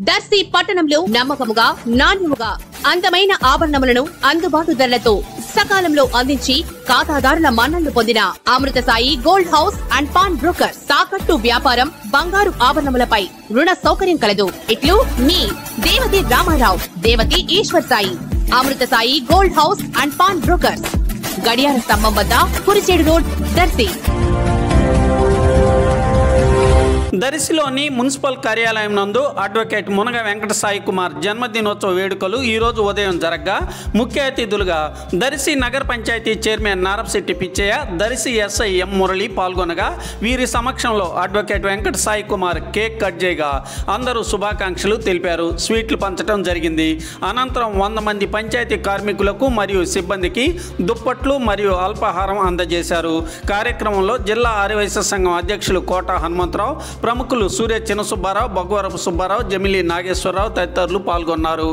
దర్శి పట్టణంలో నమ్మకముగా నాణ్యముగా అందమైన ఆభరణములను అందుబాటు ధరలతో సకాలంలో అందించి ఖాతాదారుల మన్ననలు పొందిన Amrutha Sai gold house and pawn broker. తాకట్టు వ్యాపారం, బంగారు ఆభరణములపై రుణ సౌకర్యం కలదు. ఇట్లు మీ Devathi Ramarao, Devathi Eswar Sai. Amrutha Sai gold house and pawn brokers, గడియార స్తంభం వద్ద, కురిచేడు రోడ్, దర్శి. దర్శిలోని మున్సిపల్ కార్యాలయం నందు అడ్వకేట్ మునగ వెంకట సాయి కుమార్ జన్మదినోత్సవ వేడుకలు ఈ రోజు ఉదయం జరగగా ముఖ్య అతిథులుగా దర్శి నగర panchayat chairman Narapasetti Pichaiah, Darsi SI M Murali పాల్గొనగా వీరి సమక్షంలో advocate Venkata Sai Kumar cake cut చేయగా అందరూ శుభాకాంక్షలు తెలిపారు. స్వీట్లు పంచడం జరిగింది. అనంతరం 100 మంది పంచాయతీ కార్మికులకు మరియు సిబ్బందికి దుప్పట్లు మరియు అల్పాహారం అందజేశారు. కార్యక్రమంలో జిల్లా ఆర్యవైశ్య సంఘం అధ్యక్షులు కోట హనుమంతరావు, ప్రముఖులు సూర్య చిన్న సుబ్బారావు, బొగ్గవరపు సుబ్బారావు, జమిలి నాగేశ్వరరావు తదితరులు పాల్గొన్నారు.